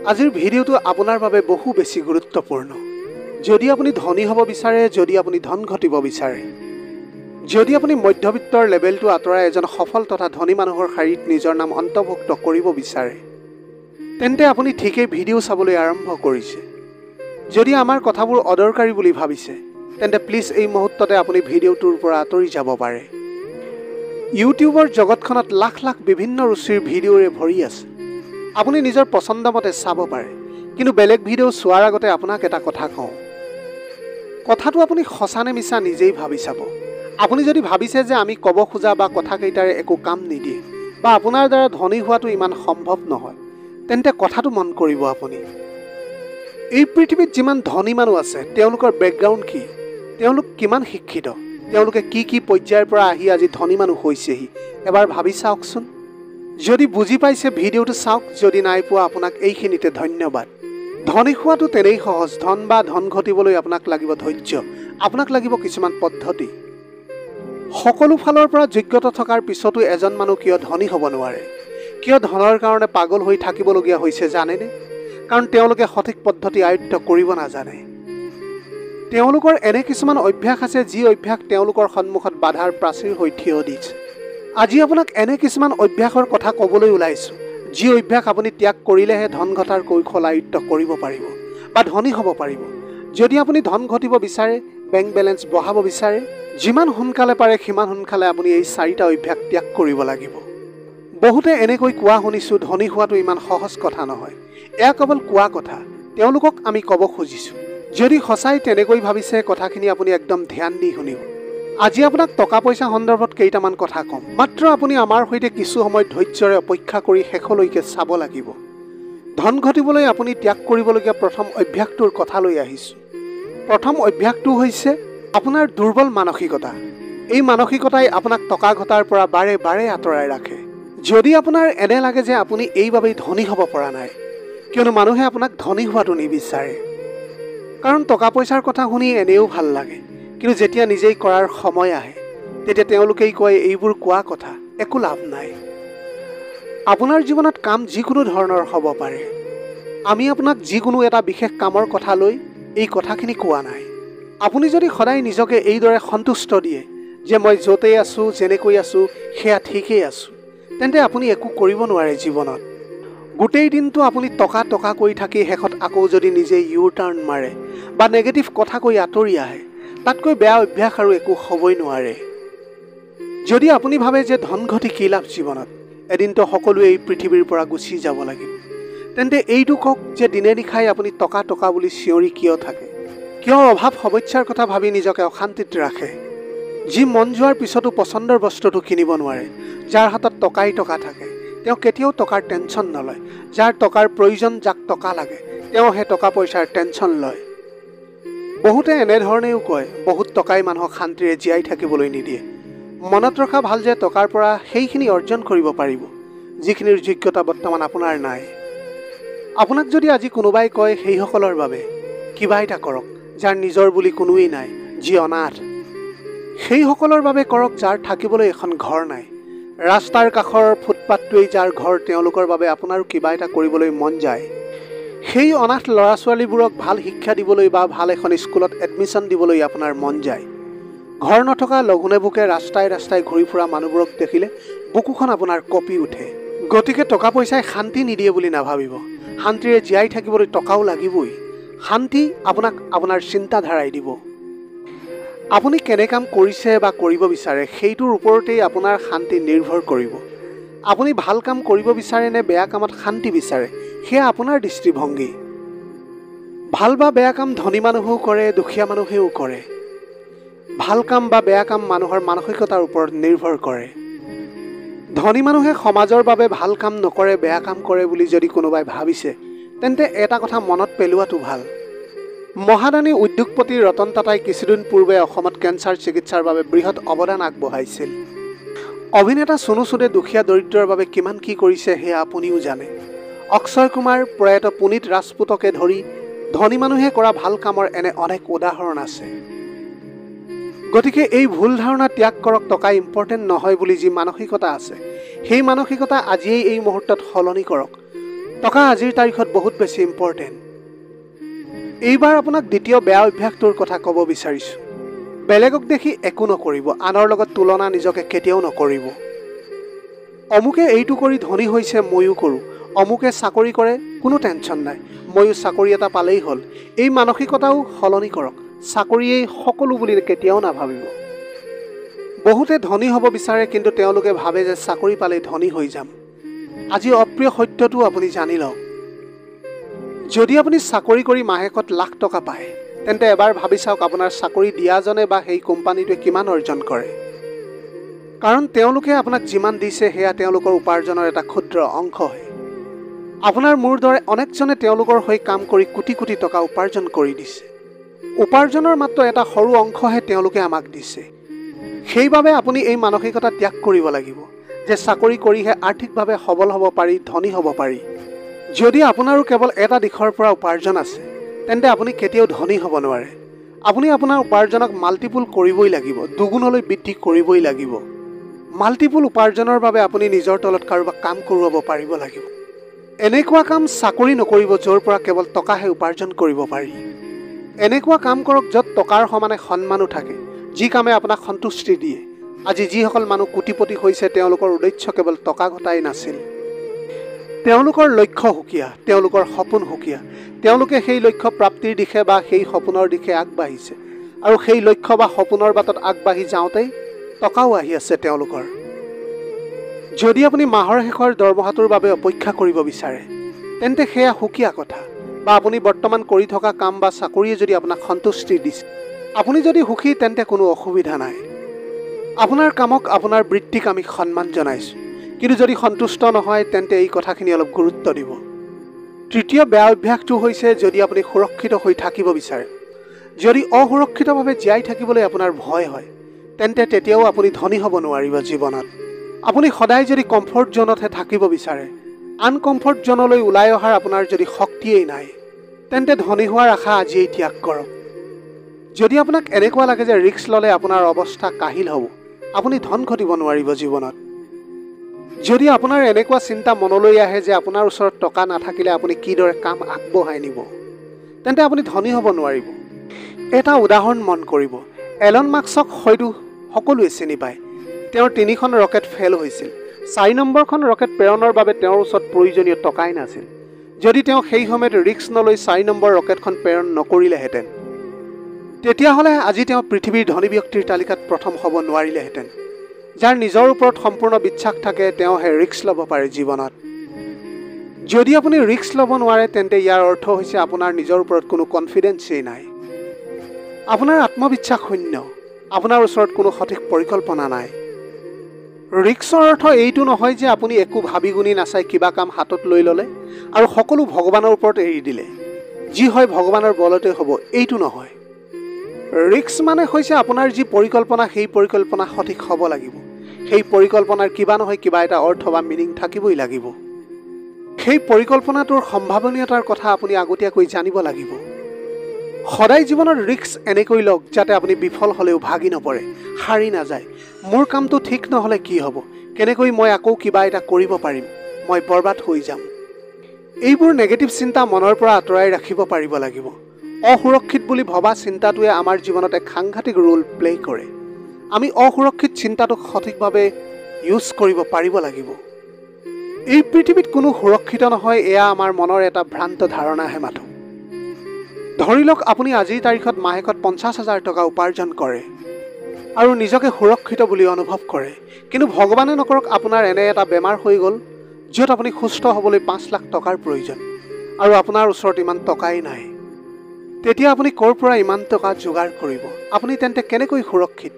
আজিৰ ভিডিঅ'টো আপোনাৰ বাবে বহু বেছি গুৰুত্বপূৰ্ণ। যদি আপুনি ধনী হ'ব বিচাৰে, যদি আপুনি ধন ঘটিব বিচাৰে, যদি আপুনি মধ্যবিত্তৰ লেভেলটো আঁতৰাই এজন সফল তথা ধনী মানুহৰ শাৰীত নিজৰ নাম অন্তৰ্ভুক্ত কৰিব বিচাৰে, তেন্তে আপুনি ঠিকেই ভিডিঅ' চাবলৈ আৰম্ভ কৰিছে। যদি আমাৰ কথাবোৰ অদৰকাৰী বুলি ভাবিছে, তেন্তে প্লিজ এই মুহূৰ্ততে আপুনি ভিডিঅ'টোৰ পৰা আঁতৰি যাব পাৰে। ইউটিউবৰ জগতখনত লাখ লাখ বিভিন্ন ৰুচিৰ ভিডিঅ'ৰে ভৰি আছে। আপুনি নিজৰ পচন্দ মতে চাব পাৰে, কিন্তু বেলেগ ভিডিঅ' চোৱাৰ আগতে আপোনাক এটা কথা কওঁ। কথাটো আপুনি সঁচা নে মিছা নিজেই ভাবি চাব। আপুনি যদি ভাবিছে যে আমি ক'ব খোজা বা কথাকেইটাৰে একো কাম নিদিয়ে বা আপোনাৰ দ্বাৰা ধনী হোৱাটো ইমান সম্ভৱ নহয়, তেন্তে কথাটো মন কৰিব। আপুনি এই পৃথিৱীত যিমান ধনী মানুহ আছে, তেওঁলোকৰ বেকগ্ৰাউণ্ড কি, তেওঁলোক কিমান শিক্ষিত, তেওঁলোকে কি কি পৰ্যায়ৰ পৰা আহি আজি ধনী মানুহ হৈছেহি, এবাৰ ভাবি চাওকচোন। যদি বুজি পাইছে ভিডিঅ'টো চাওক, যদি নাই পোৱা আপোনাক এইখিনিতে ধন্যবাদ। ধনী হোৱাটো তেনেই সহজ। ধন বা ধন ঘটিবলৈ আপোনাক লাগিব ধৈৰ্য, আপোনাক লাগিব কিছুমান পদ্ধতি। সকলো ফালৰ পৰা যোগ্যতা থকাৰ পিছতো এজন মানুহ কিয় ধনী হ'ব নোৱাৰে, কিয় ধনৰ কাৰণে পাগল হৈ থাকিবলগীয়া হৈছে জানেনে? কাৰণ তেওঁলোকে সঠিক পদ্ধতি আয়ত্ব কৰিব নাজানে। তেওঁলোকৰ এনে কিছুমান অভ্যাস আছে, যি অভ্যাস তেওঁলোকৰ সন্মুখত বাধাৰ প্ৰাচীৰ হৈ থিয় দিছে। আজি আপোনাক এনে কিছুমান অভ্যাসৰ কথা ক'বলৈ ওলাইছোঁ, যি অভ্যাস আপুনি ত্যাগ কৰিলেহে ধন ঘটাৰ কৌশল আয়ত্ব কৰিব পাৰিব বা ধনী হ'ব পাৰিব। যদি আপুনি ধন ঘটিব বিচাৰে, বেংক বেলেঞ্চ বঢ়াব বিচাৰে, যিমান সোনকালে পাৰে সিমান সোনকালে আপুনি এই 4টা অভ্যাস ত্যাগ কৰিব লাগিব। বহুতে এনেকৈ কোৱা শুনিছোঁ, ধনী হোৱাটো ইমান সহজ কথা নহয়, এয়া কেৱল কোৱা কথা। তেওঁলোকক আমি ক'ব খুজিছোঁ, যদি সঁচাই তেনেকৈ ভাবিছে, কথাখিনি আপুনি একদম ধ্যান দি শুনিব। আজি আপোনাক টকা পইচা সন্দৰ্ভত কেইটামান কথা ক'ম, মাত্ৰ আপুনি আমাৰ সৈতে কিছু সময় ধৈৰ্যৰে অপেক্ষা কৰি শেষলৈকে চাব লাগিব। ধন ঘটিবলৈ আপুনি ত্যাগ কৰিবলগীয়া প্ৰথম অভ্যাসটোৰ কথা লৈ আহিছোঁ। প্ৰথম অভ্যাসটো হৈছে আপোনাৰ দুৰ্বল মানসিকতা। এই মানসিকতাই আপোনাক টকা ঘটাৰ পৰা বাৰে বাৰে আঁতৰাই ৰাখে। যদি আপোনাৰ এনে লাগে যে আপুনি এইবাবেই ধনী হ'ব পৰা নাই, কিয়নো মানুহে আপোনাক ধনী হোৱাটো নিবিচাৰে। কাৰণ টকা পইচাৰ কথা শুনি এনেও ভাল লাগে, কিন্তু যেতিয়া নিজেই কৰাৰ সময় আহে, তেতিয়া তেওঁলোকেই কয় এইবোৰ কোৱা কথা, একো লাভ নাই। আপোনাৰ জীৱনত কাম যিকোনো ধৰণৰ হ'ব পাৰে। আমি আপোনাক যিকোনো এটা বিশেষ কামৰ কথা লৈ এই কথাখিনি কোৱা নাই। আপুনি যদি সদায় নিজকে এইদৰে সন্তুষ্ট দিয়ে যে মই য'তেই আছোঁ, যেনেকৈ আছোঁ সেয়া ঠিকেই আছোঁ, তেন্তে আপুনি একো কৰিব নোৱাৰে জীৱনত। গোটেই দিনটো আপুনি টকা টকা কৰি থাকি শেষত আকৌ যদি নিজে ইউ-টাৰ্ণ মাৰে বা নেগেটিভ কথা কৈ আঁতৰি আহে, তাতকৈ বেয়া অভ্যাস আৰু একো হ'বই নোৱাৰে। যদি আপুনি ভাবে যে ধন ঘটি কি লাভ জীৱনত, এদিনতো সকলোৱে এই পৃথিৱীৰ পৰা গুচি যাব লাগিব, তেন্তে এইটো কওক যে দিনে নিশাই আপুনি টকা টকা বুলি চিঞৰি কিয় থাকে, কিয় অভাৱ সমস্যাৰ কথা ভাবি নিজকে অশান্তিত ৰাখে। যি মন যোৱাৰ পিছতো পচন্দৰ বস্তুটো কিনিব নোৱাৰে, যাৰ হাতত টকাই টকা থাকে, তেওঁ কেতিয়াও টকাৰ টেনশ্যন নলয়। যাৰ টকাৰ প্ৰয়োজন, যাক টকা লাগে, তেওঁহে টকা পইচাৰ টেনশ্যন লয়। বহুতে এনেধৰণেও কয় বহুত টকাই মানুহক শান্তিৰে জীয়াই থাকিবলৈ নিদিয়ে। মনত ৰখা ভাল যে টকাৰ পৰা সেইখিনি অৰ্জন কৰিব পাৰিব, যিখিনিৰ যোগ্যতা বৰ্তমান আপোনাৰ নাই। আপোনাক যদি আজি কোনোবাই কয় সেইসকলৰ বাবে কিবা এটা কৰক যাৰ নিজৰ বুলি কোনোৱেই নাই, যি অনাথ, সেইসকলৰ বাবে কৰক যাৰ থাকিবলৈ এখন ঘৰ নাই। ৰাস্তাৰ কাষৰ ফুটপাথটোৱেই যাৰ ঘৰ, তেওঁলোকৰ বাবে আপোনাৰো কিবা এটা কৰিবলৈ মন যায়। সেই অনাথ ল'ৰা ছোৱালীবোৰক ভাল শিক্ষা দিবলৈ বা ভাল এখন স্কুলত এডমিশ্যন দিবলৈ আপোনাৰ মন যায়। ঘৰ নথকা লঘোণে ভোকে ৰাস্তাই ৰাস্তাই ঘূৰি ফুৰা মানুহবোৰক দেখিলে বুকুখন আপোনাৰ কঁপি উঠে। গতিকে টকা পইচাই শান্তি নিদিয়ে বুলি নাভাবিব। শান্তিৰে জীয়াই থাকিবলৈ টকাও লাগিবই। শান্তি আপোনাক আপোনাৰ চিন্তাধাৰাই দিব। আপুনি কেনে কাম কৰিছে বা কৰিব বিচাৰে, সেইটোৰ ওপৰতেই আপোনাৰ শান্তি নিৰ্ভৰ কৰিব। আপুনি ভাল কাম কৰিব বিচাৰে নে বেয়া কামত শান্তি বিচাৰে, সেয়া আপোনাৰ দৃষ্টিভংগী। ভাল বা বেয়া কাম ধনী মানুহেও কৰে, দুখীয়া মানুহেও কৰে। ভাল কাম বা বেয়া কাম মানুহৰ মানসিকতাৰ ওপৰত নিৰ্ভৰ কৰে। ধনী মানুহে সমাজৰ বাবে ভাল কাম নকৰে, বেয়া কাম কৰে বুলি যদি কোনোবাই ভাবিছে, তেন্তে এটা কথা মনত পেলোৱাটো ভাল। মহাদানী উদ্যোগপতি ৰতন টাটাই কিছুদিন পূৰ্বে অসমত কেঞ্চাৰ চিকিৎসাৰ বাবে বৃহৎ অৱদান আগবঢ়াইছিল। অভিনেতা সোনু সুদে দুখীয়া দৰিদ্ৰৰ বাবে কিমান কি কৰিছে সেয়া আপুনিও জানে। অক্ষয় কুমাৰ, প্ৰয়াত পুনিত ৰাজপুতকে ধৰি ধনী মানুহে কৰা ভাল কামৰ এনে অনেক উদাহৰণ আছে। গতিকে এই ভুল ধাৰণা ত্যাগ কৰক। টকা ইম্পৰ্টেণ্ট নহয় বুলি যি মানসিকতা আছে, সেই মানসিকতা আজিয়েই এই মুহূৰ্তত সলনি কৰক। টকা আজিৰ তাৰিখত বহুত বেছি ইম্পৰ্টেণ্ট। এইবাৰ আপোনাক দ্বিতীয় বেয়া অভ্যাসটোৰ কথা ক'ব বিচাৰিছোঁ। বেলেগক দেখি একো নকৰিব, আনৰ লগত তুলনা নিজকে কেতিয়াও নকৰিব। অমুকে এইটো কৰি ধনী হৈছে ময়ো কৰোঁ, অমুকে চাকৰি কৰে কোনো টেনশ্যন নাই, ময়ো চাকৰি এটা পালেই হ'ল, এই মানসিকতাও সলনি কৰক। চাকৰিয়েই সকলো বুলি কেতিয়াও নাভাবিব। বহুতে ধনী হ'ব বিচাৰে, কিন্তু তেওঁলোকে ভাবে যে চাকৰি পালেই ধনী হৈ যাম। আজি অপ্ৰিয় সত্যটো আপুনি জানি লওক। যদি আপুনি চাকৰি কৰি মাহেকত লাখ টকা পায়, তেন্তে এবাৰ ভাবি চাওক আপোনাৰ চাকৰি দিয়াজনে বা সেই কোম্পানীটোৱে কিমান অৰ্জন কৰে। কাৰণ তেওঁলোকে আপোনাক যিমান দিছে সেয়া তেওঁলোকৰ উপাৰ্জনৰ এটা ক্ষুদ্ৰ অংশহে। আপোনাৰ মোৰ দৰে অনেকজনে তেওঁলোকৰ হৈ কাম কৰি কোটি কোটি টকা উপাৰ্জন কৰি দিছে। উপাৰ্জনৰ মাত্ৰ এটা সৰু অংশহে তেওঁলোকে আমাক দিছে। সেইবাবে আপুনি এই মানসিকতা ত্যাগ কৰিব লাগিব যে চাকৰি কৰিহে আৰ্থিকভাৱে সবল হ'ব পাৰি, ধনী হ'ব পাৰি। যদি আপোনাৰো কেৱল এটা দিশৰ পৰা উপাৰ্জন আছে, তেন্তে আপুনি কেতিয়াও ধনী হ'ব নোৱাৰে। আপুনি আপোনাৰ উপাৰ্জনক মাল্টিপুল কৰিবই লাগিব, দুগুণলৈ বৃদ্ধি কৰিবই লাগিব। মাল্টিপুল উপাৰ্জনৰ বাবে আপুনি নিজৰ তলত কাৰোবাক কাম কৰোৱাব পাৰিব লাগিব। এনেকুৱা কাম চাকৰি নকৰিব য'ৰ পৰা কেৱল টকাহে উপাৰ্জন কৰিব পাৰি। এনেকুৱা কাম কৰক য'ত টকাৰ সমানে সন্মানো থাকে, যি কামে আপোনাক সন্তুষ্টি দিয়ে। আজি যিসকল মানুহ কোটিপতি হৈছে, তেওঁলোকৰ উদ্দেশ্য কেৱল টকা ঘটাই নাছিল। তেওঁলোকৰ লক্ষ্য সুকীয়া, তেওঁলোকৰ সপোন সুকীয়া। তেওঁলোকে সেই লক্ষ্য প্ৰাপ্তিৰ দিশে বা সেই সপোনৰ দিশে আগবাঢ়িছে, আৰু সেই লক্ষ্য বা সপোনৰ বাটত আগবাঢ়ি যাওঁতেই টকাও আহি আছে তেওঁলোকৰ। যদি আপুনি মাহৰ শেষৰ দৰমহাটোৰ বাবে অপেক্ষা কৰিব বিচাৰে, তেন্তে সেয়া সুকীয়া কথা। বা আপুনি বৰ্তমান কৰি থকা কাম বা চাকৰিয়ে যদি আপোনাক সন্তুষ্টি দিছে, আপুনি যদি সুখী, তেন্তে কোনো অসুবিধা নাই। আপোনাৰ কামক, আপোনাৰ বৃত্তিক আমি সন্মান জনাইছোঁ। কিন্তু যদি সন্তুষ্ট নহয়, তেন্তে এই কথাখিনি অলপ গুৰুত্ব দিব। তৃতীয় বেয়া অভ্যাসটো হৈছে যদি আপুনি সুৰক্ষিত হৈ থাকিব বিচাৰে। যদি অসুৰক্ষিতভাৱে জীয়াই থাকিবলৈ আপোনাৰ ভয় হয়, তেন্তে তেতিয়াও আপুনি ধনী হ'ব নোৱাৰিব জীৱনত। আপুনি সদায় যদি কমফৰ্ট জ'নতহে থাকিব বিচাৰে, আনকমফৰ্ট জ'নলৈ ওলাই অহাৰ আপোনাৰ যদি শক্তিয়েই নাই, তেন্তে ধনী হোৱাৰ আশা আজিয়েই ত্যাগ কৰক। যদি আপোনাক এনেকুৱা লাগে যে ৰিস্ক ল'লে আপোনাৰ অৱস্থা কাহিল হ'ব, আপুনি ধন ঘটিব নোৱাৰিব জীৱনত। যদি আপোনাৰ এনেকুৱা চিন্তা মনলৈ আহে যে আপোনাৰ ওচৰত টকা নাথাকিলে আপুনি কিদৰে কাম আগবঢ়াই নিব, তেন্তে আপুনি ধনী হ'ব নোৱাৰিব। এটা উদাহৰণ মন কৰিব। এলন মাস্কক হয়তো সকলোৱে চিনি পায়। তেওঁৰ 3খন ৰকেট ফেল হৈছিল। 4 নম্বৰখন ৰকেট প্ৰেৰণৰ বাবে তেওঁৰ ওচৰত প্ৰয়োজনীয় টকাই নাছিল। যদি তেওঁ সেই সময়ত ৰিস্ক নলৈ 4 নম্বৰ ৰকেটখন প্ৰেৰণ নকৰিলেহেঁতেন, তেতিয়াহ'লে আজি তেওঁ পৃথিৱীৰ ধনী ব্যক্তিৰ তালিকাত প্ৰথম হ'ব নোৱাৰিলেহেঁতেন। যাৰ নিজৰ ওপৰত সম্পূৰ্ণ বিশ্বাস থাকে, তেওঁহে ৰিস্ক ল'ব পাৰে জীৱনত। যদি আপুনি ৰিস্ক ল'ব নোৱাৰে, তেন্তে ইয়াৰ অৰ্থ হৈছে আপোনাৰ নিজৰ ওপৰত কোনো কনফিডেন্সেই নাই। আপোনাৰ আত্মবিশ্বাস শূন্য, আপোনাৰ ওচৰত কোনো সঠিক পৰিকল্পনা নাই। ৰিস্কৰ অৰ্থ এইটো নহয় যে আপুনি একো ভাবি গুণি নাচাই কিবা কাম হাতত লৈ ল'লে আৰু সকলো ভগৱানৰ ওপৰত এৰি দিলে। যি হয় ভগৱানৰ বলতে হ'ব, এইটো নহয়। ৰিস্ক মানে হৈছে আপোনাৰ যি পৰিকল্পনা, সেই পৰিকল্পনা সঠিক হ'ব লাগিব। সেই পৰিকল্পনাৰ কিবা নহয় কিবা এটা অৰ্থ বা মিনিং থাকিবই লাগিব। সেই পৰিকল্পনাটোৰ সম্ভাৱনীয়তাৰ কথা আপুনি আগতীয়াকৈ জানিব লাগিব। সদায় জীৱনত ৰিস্ক এনেকৈ লওক যাতে আপুনি বিফল হ'লেও ভাগি নপৰে, হাৰি নাযায়। মোৰ কামটো ঠিক নহ'লে কি হ'ব? কেনেকৈ মই আকৌ কিবা এটা কৰিব পাৰিম? মই বৰবাদ হৈ যাম। এইবোৰ নেগেটিভ চিন্তা মনৰ পৰা আঁতৰাই ৰাখিব পাৰিব লাগিব। অসুৰক্ষিত বুলি ভবা চিন্তাটোৱে আমাৰ জীৱনত এক সাংঘাতিক ৰোল প্লে কৰে। আমি অসুৰক্ষিত চিন্তাটোক সঠিকভাৱে ইউজ কৰিব পাৰিব লাগিব। এই পৃথিৱীত কোনো সুৰক্ষিত নহয়, এয়া আমাৰ মনৰ এটা ভ্ৰান্ত ধাৰণাহে মাথো। ধৰি লওক আপুনি আজিৰ তাৰিখত মাহেকত 50,000 টকা উপাৰ্জন কৰে আৰু নিজকে সুৰক্ষিত বুলি অনুভৱ কৰে। কিন্তু ভগৱানে নকৰক আপোনাৰ এনে এটা বেমাৰ হৈ গ'ল য'ত আপুনি সুস্থ হ'বলৈ 5 লাখ টকাৰ প্ৰয়োজন আৰু আপোনাৰ ওচৰত ইমান টকাই নাই। তেতিয়া আপুনি ক'ৰ পৰা ইমান টকা যোগাৰ কৰিব? আপুনি তেন্তে কেনেকৈ সুৰক্ষিত?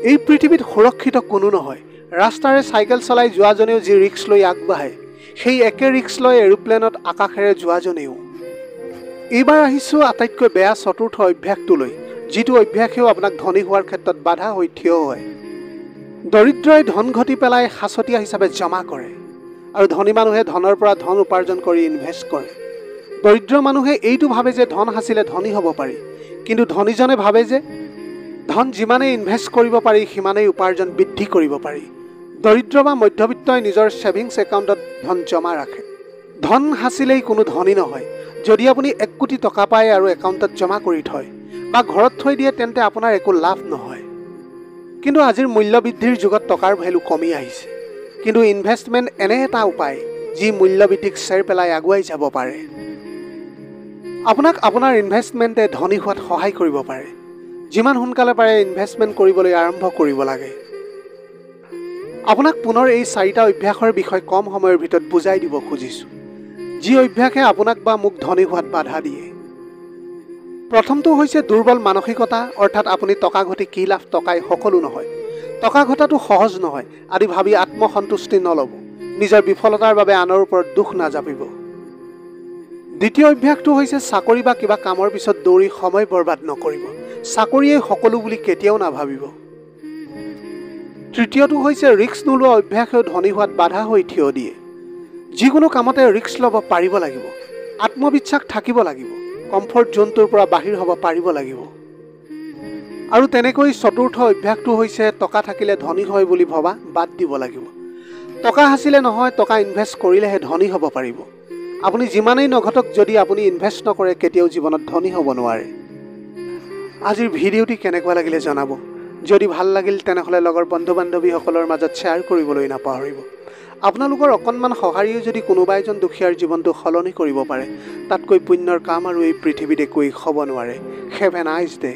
এই পৃথিৱীত সুৰক্ষিত কোনো নহয়। ৰাস্তাৰে চাইকেল চলাই যোৱাজনেও যি ৰিস্ক লৈ আগবাঢ়ে, সেই একে ৰিস্ক লৈ এৰোপ্লেনত আকাশেৰে যোৱাজনেও। এইবাৰ আহিছোঁ আটাইতকৈ বেয়া চতুৰ্থ অভ্যাসটোলৈ, যিটো অভ্যাসেও আপোনাক ধনী হোৱাৰ ক্ষেত্ৰত বাধা হৈ থিয় হয়। দৰিদ্ৰই ধন ঘটি পেলাই সাঁচতীয়া হিচাপে জমা কৰে, আৰু ধনী মানুহে ধনৰ পৰা ধন উপাৰ্জন কৰি ইনভেষ্ট কৰে। দৰিদ্ৰ মানুহে এইটো ভাবে যে ধন সাঁচিলে ধনী হ'ব পাৰি, কিন্তু ধনীজনে ভাবে যে ধন যিমানেই ইনভেষ্ট কৰিব পাৰি সিমানেই উপাৰ্জন বৃদ্ধি কৰিব পাৰি। দৰিদ্ৰ বা মধ্যবিত্তই নিজৰ ছেভিংছ একাউণ্টত ধন জমা ৰাখে। ধন সাঁচিলেই কোনো ধনী নহয়। যদি আপুনি 1 কোটি টকা পায় আৰু একাউণ্টত জমা কৰি থয় বা ঘৰত থৈ দিয়ে তেন্তে আপোনাৰ একো লাভ নহয়। কিন্তু আজিৰ মূল্য বৃদ্ধিৰ যুগত টকাৰ ভেলু কমি আহিছে। কিন্তু ইনভেষ্টমেণ্ট এনে এটা উপায় যি মূল্য বৃদ্ধিক চেৰ পেলাই আগুৱাই যাব পাৰে। আপোনাক আপোনাৰ ইনভেষ্টমেণ্টে ধনী হোৱাত সহায় কৰিব পাৰে। যিমান সোনকালে পাৰে ইনভেষ্টমেণ্ট কৰিবলৈ আৰম্ভ কৰিব লাগে। আপোনাক পুনৰ এই 4টা অভ্যাসৰ বিষয়ে কম সময়ৰ ভিতৰত বুজাই দিব খুজিছোঁ, যি অভ্যাসে আপোনাক বা মোক ধনী হোৱাত বাধা দিয়ে। প্ৰথমটো হৈছে দুৰ্বল মানসিকতা, অৰ্থাৎ আপুনি টকা ঘটি কি লাভ, টকাই সকলো নহয়, টকা ঘটাটো সহজ নহয় আদি ভাবি আত্মসন্তুষ্টি নল'ব। নিজৰ বিফলতাৰ বাবে আনৰ ওপৰত দুখ নাজাপিব। দ্বিতীয় অভ্যাসটো হৈছে চাকৰি বা কিবা কামৰ পিছত দৌৰি সময় বৰবাদ নকৰিব। চাকৰিয়েই সকলো বুলি কেতিয়াও নাভাবিব। তৃতীয়টো হৈছে ৰিস্ক নোলোৱা অভ্যাসেও ধনী হোৱাত বাধা হৈ থিয় দিয়ে। যিকোনো কামতে ৰিস্ক ল'ব পাৰিব লাগিব, আত্মবিশ্বাস থাকিব লাগিব, কমফৰ্ট জোনটোৰ পৰা বাহিৰ হ'ব পাৰিব লাগিব। আৰু তেনেকৈ চতুৰ্থ অভ্যাসটো হৈছে টকা থাকিলে ধনী হয় বুলি ভবা বাদ দিব লাগিব। টকা সাঁচিলে নহয়, টকা ইনভেষ্ট কৰিলেহে ধনী হ'ব পাৰিব। আপুনি যিমানেই নঘটক, যদি আপুনি ইনভেষ্ট নকৰে কেতিয়াও জীৱনত ধনী হ'ব নোৱাৰে। আজিৰ ভিডিঅ'টি কেনেকুৱা লাগিলে জনাব। যদি ভাল লাগিল তেনেহ'লে লগৰ বন্ধু বান্ধৱীসকলৰ মাজত শ্বেয়াৰ কৰিবলৈ নাপাহৰিব। আপোনালোকৰ অকণমান সঁহাৰিও যদি কোনোবা এজন দুখীয়াৰ জীৱনটো সলনি কৰিব পাৰে, তাতকৈ পুণ্যৰ কাম আৰু এই পৃথিৱীত একোৱেই হ'ব নোৱাৰে। Have a nice day.